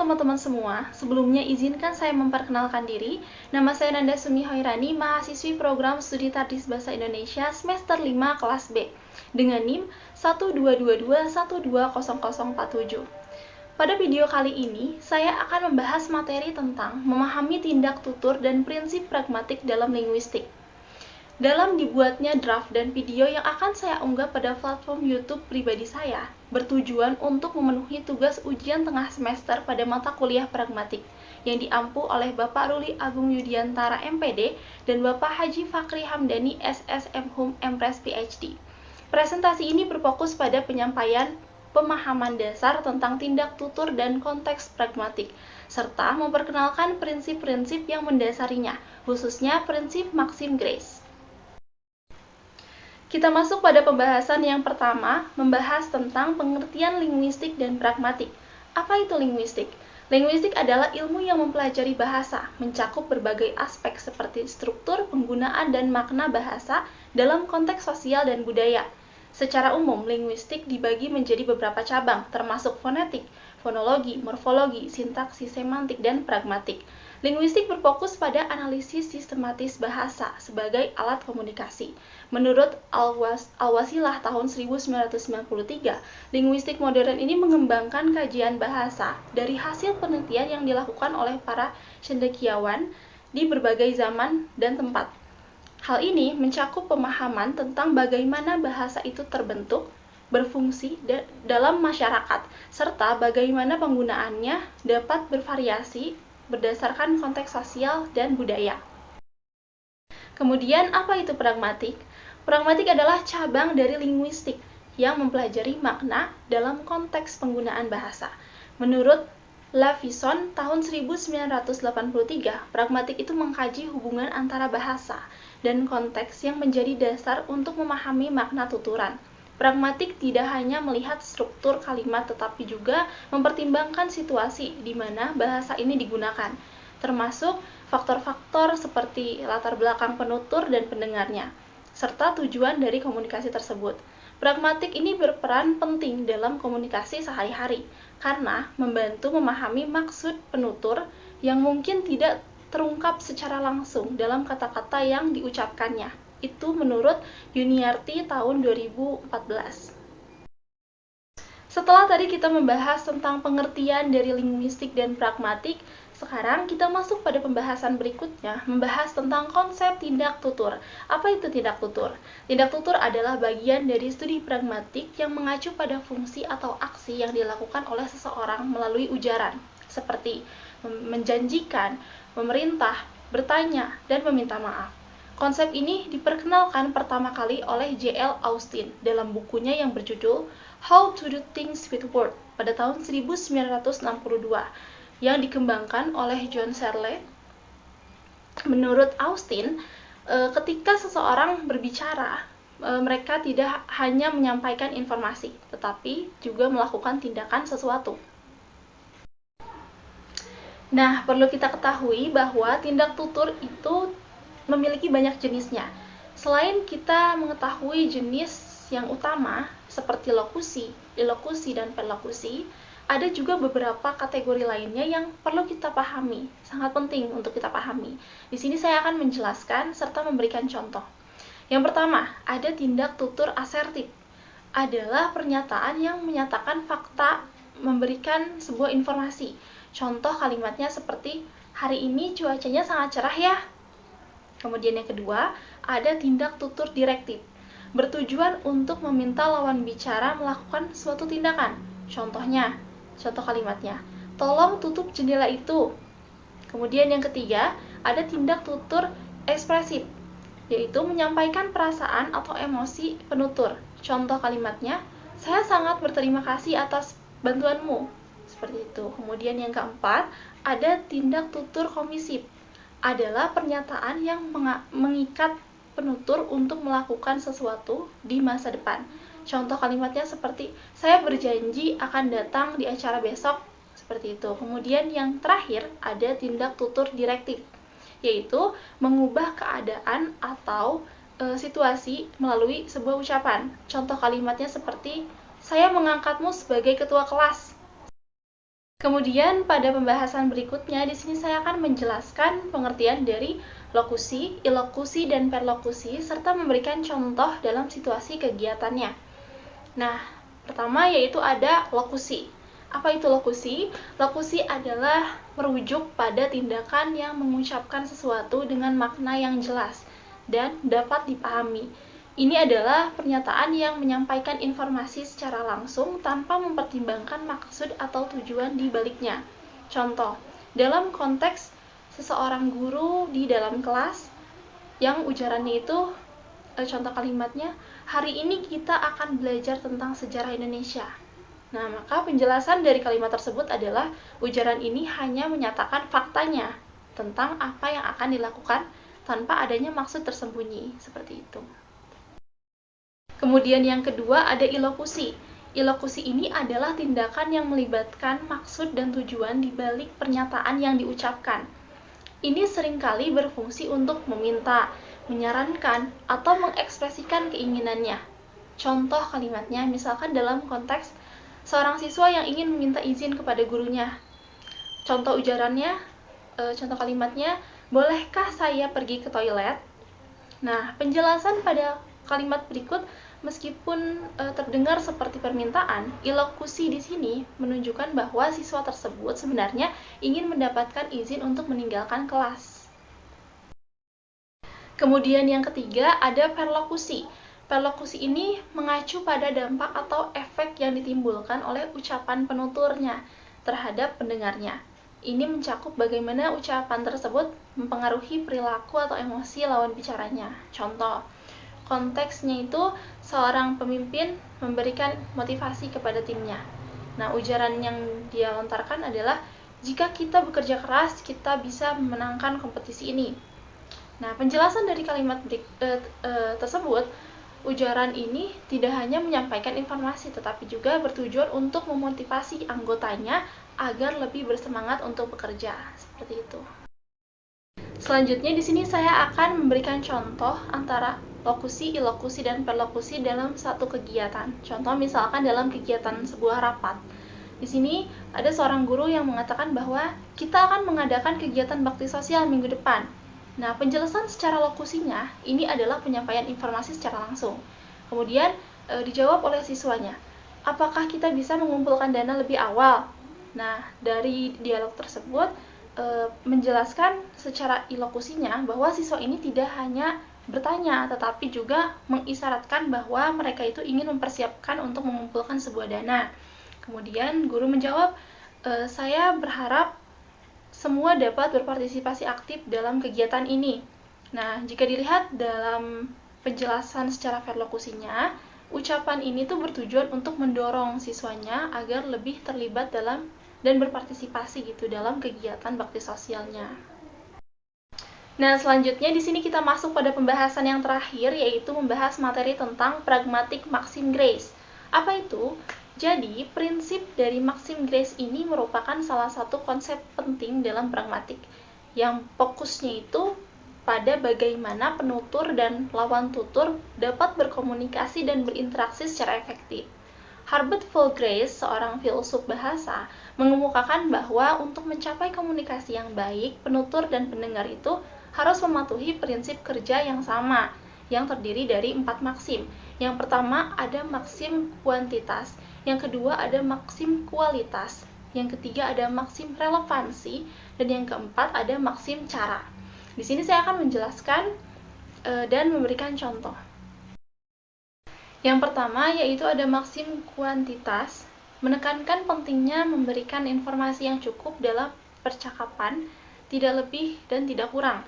teman-teman semua, sebelumnya izinkan saya memperkenalkan diri. Nama saya Nanda Sumi Hoirani, mahasiswi program Studi Tardis Bahasa Indonesia semester 5 kelas B, dengan NIM 122212047. Pada video kali ini, saya akan membahas materi tentang memahami tindak tutur dan prinsip pragmatik dalam linguistik. Dalam dibuatnya draft dan video yang akan saya unggah pada platform YouTube pribadi saya, bertujuan untuk memenuhi tugas ujian tengah semester pada mata kuliah pragmatik yang diampu oleh Bapak Ruli Agung Yudiantara MPD dan Bapak Haji Fakri Hamdani SSM Hum Empres PhD. Presentasi ini berfokus pada penyampaian pemahaman dasar tentang tindak tutur dan konteks pragmatik, serta memperkenalkan prinsip-prinsip yang mendasarinya, khususnya prinsip Maxim Grace. Kita masuk pada pembahasan yang pertama, membahas tentang pengertian linguistik dan pragmatik. Apa itu linguistik? Linguistik adalah ilmu yang mempelajari bahasa, mencakup berbagai aspek seperti struktur, penggunaan, dan makna bahasa dalam konteks sosial dan budaya. Secara umum, linguistik dibagi menjadi beberapa cabang, termasuk fonetik, fonologi, morfologi, sintaksis, semantik, dan pragmatik. Linguistik berfokus pada analisis sistematis bahasa sebagai alat komunikasi. Menurut Al-Wasilah tahun 1993, linguistik modern ini mengembangkan kajian bahasa dari hasil penelitian yang dilakukan oleh para cendekiawan di berbagai zaman dan tempat. Hal ini mencakup pemahaman tentang bagaimana bahasa itu terbentuk, berfungsi dalam masyarakat, serta bagaimana penggunaannya dapat bervariasi berdasarkan konteks sosial dan budaya. Kemudian, apa itu pragmatik? Pragmatik adalah cabang dari linguistik yang mempelajari makna dalam konteks penggunaan bahasa. Menurut Lavison tahun 1983, pragmatik itu mengkaji hubungan antara bahasa dan konteks yang menjadi dasar untuk memahami makna tuturan. Pragmatik tidak hanya melihat struktur kalimat tetapi juga mempertimbangkan situasi di mana bahasa ini digunakan, termasuk faktor-faktor seperti latar belakang penutur dan pendengarnya, serta tujuan dari komunikasi tersebut. Pragmatik ini berperan penting dalam komunikasi sehari-hari karena membantu memahami maksud penutur yang mungkin tidak terungkap secara langsung dalam kata-kata yang diucapkannya. Itu menurut Yuniarti tahun 2014. Setelah tadi kita membahas tentang pengertian dari linguistik dan pragmatik, sekarang kita masuk pada pembahasan berikutnya, membahas tentang konsep tindak tutur. Apa itu tindak tutur? Tindak tutur adalah bagian dari studi pragmatik yang mengacu pada fungsi atau aksi yang dilakukan oleh seseorang melalui ujaran, seperti menjanjikan, memerintah, bertanya, dan meminta maaf. Konsep ini diperkenalkan pertama kali oleh J.L. Austin dalam bukunya yang berjudul How to Do Things with Words pada tahun 1962 yang dikembangkan oleh John Searle. Menurut Austin, ketika seseorang berbicara, mereka tidak hanya menyampaikan informasi, tetapi juga melakukan tindakan sesuatu. Nah, perlu kita ketahui bahwa tindak tutur itu memiliki banyak jenisnya. Selain kita mengetahui jenis yang utama seperti lokusi, ilokusi, dan perlokusi, ada juga beberapa kategori lainnya yang perlu kita pahami, sangat penting untuk kita pahami. Di sini saya akan menjelaskan serta memberikan contoh. Yang pertama, ada tindak tutur asertif. Adalah pernyataan yang menyatakan fakta, memberikan sebuah informasi. Contoh kalimatnya seperti, hari ini cuacanya sangat cerah ya. Kemudian yang kedua, ada tindak tutur direktif, bertujuan untuk meminta lawan bicara melakukan suatu tindakan. Contoh kalimatnya, tolong tutup jendela itu. Kemudian yang ketiga, ada tindak tutur ekspresif, yaitu menyampaikan perasaan atau emosi penutur. Contoh kalimatnya, saya sangat berterima kasih atas bantuanmu. Seperti itu. Kemudian yang keempat, ada tindak tutur komisif, adalah pernyataan yang mengikat penutur untuk melakukan sesuatu di masa depan. Contoh kalimatnya seperti, saya berjanji akan datang di acara besok, seperti itu. Kemudian yang terakhir ada tindak tutur direktif, yaitu mengubah keadaan atau situasi melalui sebuah ucapan. Contoh kalimatnya seperti, saya mengangkatmu sebagai ketua kelas. Kemudian pada pembahasan berikutnya di sini saya akan menjelaskan pengertian dari lokusi, ilokusi, dan perlokusi serta memberikan contoh dalam situasi kegiatannya. Nah, pertama yaitu ada lokusi. Apa itu lokusi? Lokusi adalah merujuk pada tindakan yang mengucapkan sesuatu dengan makna yang jelas dan dapat dipahami. Ini adalah pernyataan yang menyampaikan informasi secara langsung tanpa mempertimbangkan maksud atau tujuan di baliknya. Contoh, dalam konteks seseorang guru di dalam kelas yang ujarannya itu contoh kalimatnya, hari ini kita akan belajar tentang sejarah Indonesia. Nah, maka penjelasan dari kalimat tersebut adalah ujaran ini hanya menyatakan faktanya tentang apa yang akan dilakukan tanpa adanya maksud tersembunyi, seperti itu. Kemudian yang kedua ada ilokusi. Ilokusi ini adalah tindakan yang melibatkan maksud dan tujuan di balik pernyataan yang diucapkan. Ini seringkali berfungsi untuk meminta, menyarankan, atau mengekspresikan keinginannya. Contoh kalimatnya, misalkan dalam konteks seorang siswa yang ingin meminta izin kepada gurunya. Contoh ujarannya, contoh kalimatnya, bolehkah saya pergi ke toilet? Nah, penjelasan pada kalimat berikut meskipun terdengar seperti permintaan, ilokusi di sini menunjukkan bahwa siswa tersebut sebenarnya ingin mendapatkan izin untuk meninggalkan kelas. Kemudian yang ketiga ada perlokusi. Perlokusi ini mengacu pada dampak atau efek yang ditimbulkan oleh ucapan penuturnya terhadap pendengarnya. Ini mencakup bagaimana ucapan tersebut mempengaruhi perilaku atau emosi lawan bicaranya. Contoh, konteksnya itu seorang pemimpin memberikan motivasi kepada timnya. Nah, ujaran yang dia lontarkan adalah, jika kita bekerja keras, kita bisa memenangkan kompetisi ini. Nah, penjelasan dari kalimat tersebut, ujaran ini tidak hanya menyampaikan informasi, tetapi juga bertujuan untuk memotivasi anggotanya agar lebih bersemangat untuk bekerja. Seperti itu. Selanjutnya di sini saya akan memberikan contoh antara lokusi, ilokusi, dan perlokusi dalam satu kegiatan. Contoh misalkan dalam kegiatan sebuah rapat. Di sini ada seorang guru yang mengatakan bahwa kita akan mengadakan kegiatan bakti sosial minggu depan. Nah, penjelasan secara lokusinya ini adalah penyampaian informasi secara langsung. Kemudian dijawab oleh siswanya, apakah kita bisa mengumpulkan dana lebih awal? Nah, dari dialog tersebut menjelaskan secara ilokusinya bahwa siswa ini tidak hanya bertanya, tetapi juga mengisyaratkan bahwa mereka itu ingin mempersiapkan untuk mengumpulkan sebuah dana. Kemudian guru menjawab, saya berharap semua dapat berpartisipasi aktif dalam kegiatan ini. Nah, jika dilihat dalam penjelasan secara perlokusinya, ucapan ini tuh bertujuan untuk mendorong siswanya agar lebih terlibat dalam dan berpartisipasi gitu dalam kegiatan bakti sosialnya. Nah, selanjutnya di sini kita masuk pada pembahasan yang terakhir, yaitu membahas materi tentang pragmatic Maxim Grace. Apa itu? Jadi, prinsip dari Maxim Grace ini merupakan salah satu konsep penting dalam pragmatik, yang fokusnya itu pada bagaimana penutur dan lawan tutur dapat berkomunikasi dan berinteraksi secara efektif. Herbert von Grace, seorang filsuf bahasa, mengemukakan bahwa untuk mencapai komunikasi yang baik, penutur dan pendengar itu harus mematuhi prinsip kerja yang sama, yang terdiri dari 4 maksim. Yang pertama ada maksim kuantitas, yang kedua ada maksim kualitas, yang ketiga ada maksim relevansi, dan yang keempat ada maksim cara. Di sini saya akan menjelaskan dan memberikan contoh. Yang pertama yaitu ada maksim kuantitas, menekankan pentingnya memberikan informasi yang cukup dalam percakapan, tidak lebih dan tidak kurang.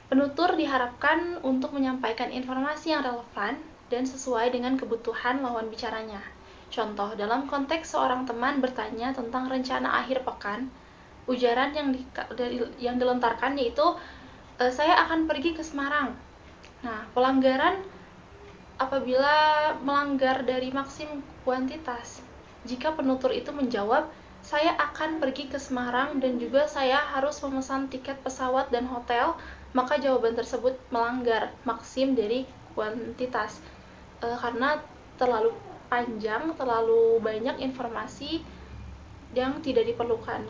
Penutur diharapkan untuk menyampaikan informasi yang relevan dan sesuai dengan kebutuhan lawan bicaranya. Contoh, dalam konteks seorang teman bertanya tentang rencana akhir pekan, ujaran yang dilontarkan yaitu, saya akan pergi ke Semarang. Nah, pelanggaran apabila melanggar dari maksim kuantitas, jika penutur itu menjawab, saya akan pergi ke Semarang dan juga saya harus memesan tiket pesawat dan hotel, maka jawaban tersebut melanggar maksim dari kuantitas karena terlalu panjang, terlalu banyak informasi yang tidak diperlukan.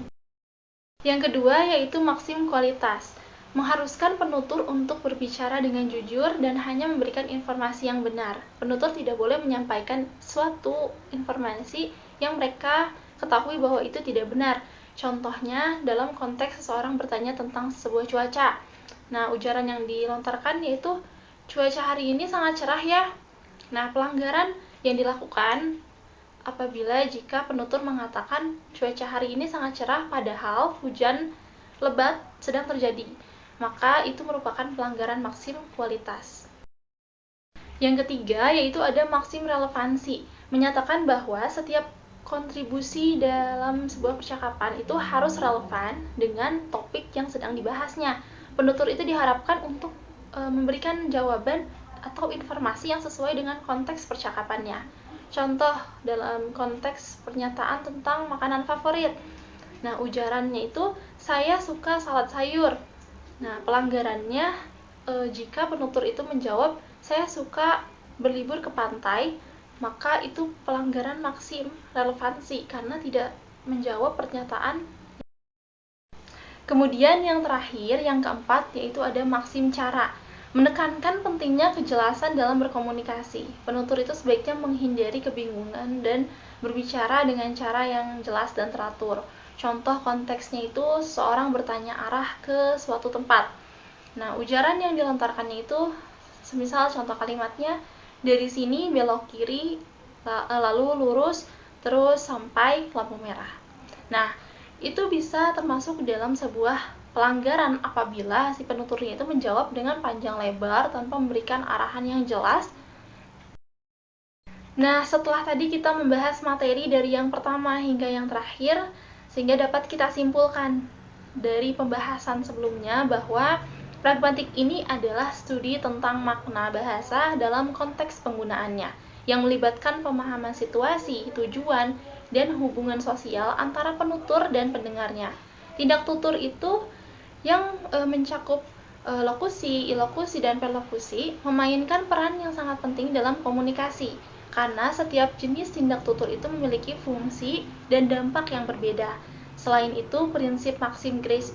Yang kedua yaitu maksim kualitas, mengharuskan penutur untuk berbicara dengan jujur dan hanya memberikan informasi yang benar. Penutur tidak boleh menyampaikan suatu informasi yang mereka ketahui bahwa itu tidak benar. Contohnya dalam konteks seseorang bertanya tentang sebuah cuaca. Nah, ujaran yang dilontarkan yaitu cuaca hari ini sangat cerah ya. Nah, pelanggaran yang dilakukan apabila jika penutur mengatakan cuaca hari ini sangat cerah padahal hujan lebat sedang terjadi, maka itu merupakan pelanggaran maksim kualitas. Yang ketiga yaitu ada maksim relevansi, menyatakan bahwa setiap kontribusi dalam sebuah percakapan itu harus relevan dengan topik yang sedang dibahasnya. Penutur itu diharapkan untuk memberikan jawaban atau informasi yang sesuai dengan konteks percakapannya. Contoh dalam konteks pernyataan tentang makanan favorit. Nah, ujarannya itu saya suka salad sayur. Nah, pelanggarannya jika penutur itu menjawab saya suka berlibur ke pantai, maka itu pelanggaran maksim relevansi karena tidak menjawab pernyataan. Kemudian yang terakhir, yang keempat, yaitu ada maksim cara, menekankan pentingnya kejelasan dalam berkomunikasi. Penutur itu sebaiknya menghindari kebingungan dan berbicara dengan cara yang jelas dan teratur. Contoh konteksnya itu seorang bertanya arah ke suatu tempat. Nah, ujaran yang dilontarkannya itu semisal contoh kalimatnya dari sini belok kiri lalu lurus terus sampai lampu merah. Nah, itu bisa termasuk dalam sebuah pelanggaran apabila si penuturnya itu menjawab dengan panjang lebar tanpa memberikan arahan yang jelas. Nah, setelah tadi kita membahas materi dari yang pertama hingga yang terakhir, sehingga dapat kita simpulkan dari pembahasan sebelumnya bahwa pragmatik ini adalah studi tentang makna bahasa dalam konteks penggunaannya, yang melibatkan pemahaman situasi, tujuan, dan hubungan sosial antara penutur dan pendengarnya. Tindak tutur itu yang mencakup lokusi, ilokusi, dan perlokusi memainkan peran yang sangat penting dalam komunikasi, karena setiap jenis tindak tutur itu memiliki fungsi dan dampak yang berbeda. Selain itu, prinsip maksim Grace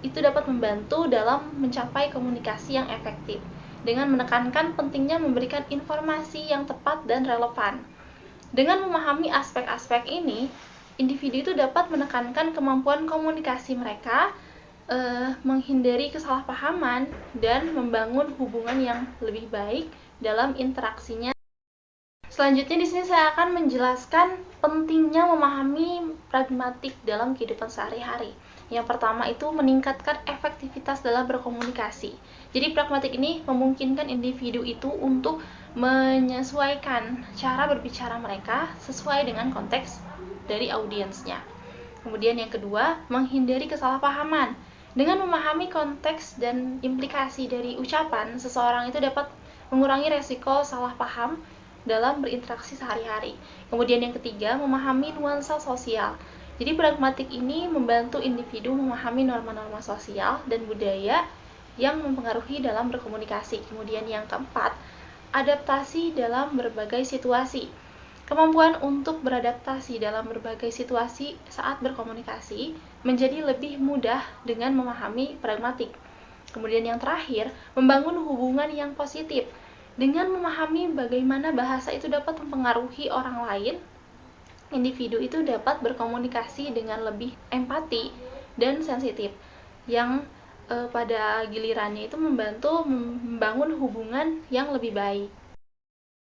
itu dapat membantu dalam mencapai komunikasi yang efektif, dengan menekankan pentingnya memberikan informasi yang tepat dan relevan. Dengan memahami aspek-aspek ini, individu itu dapat menekankan kemampuan komunikasi mereka, menghindari kesalahpahaman, dan membangun hubungan yang lebih baik dalam interaksinya. Selanjutnya di sini saya akan menjelaskan pentingnya memahami pragmatik dalam kehidupan sehari-hari. Yang pertama itu meningkatkan efektivitas dalam berkomunikasi. Jadi pragmatik ini memungkinkan individu itu untuk menyesuaikan cara berbicara mereka sesuai dengan konteks dari audiensnya. Kemudian yang kedua, menghindari kesalahpahaman. Dengan memahami konteks dan implikasi dari ucapan, seseorang itu dapat mengurangi resiko salah paham dalam berinteraksi sehari-hari. Kemudian yang ketiga, memahami nuansa sosial. Jadi pragmatik ini membantu individu memahami norma-norma sosial dan budaya yang mempengaruhi dalam berkomunikasi. Kemudian yang keempat, adaptasi dalam berbagai situasi. Kemampuan untuk beradaptasi dalam berbagai situasi saat berkomunikasi menjadi lebih mudah dengan memahami pragmatik. Kemudian yang terakhir, membangun hubungan yang positif. Dengan memahami bagaimana bahasa itu dapat mempengaruhi orang lain, individu itu dapat berkomunikasi dengan lebih empati dan sensitif, yang pada gilirannya itu membantu membangun hubungan yang lebih baik.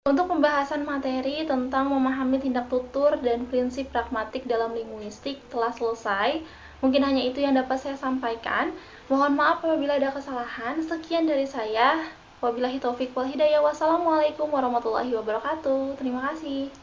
Untuk pembahasan materi tentang memahami tindak tutur dan prinsip pragmatik dalam linguistik telah selesai. Mungkin hanya itu yang dapat saya sampaikan. Mohon maaf apabila ada kesalahan. Sekian dari saya. Wabillahi taufiq wal hidayah. Wassalamualaikum warahmatullahi wabarakatuh. Terima kasih.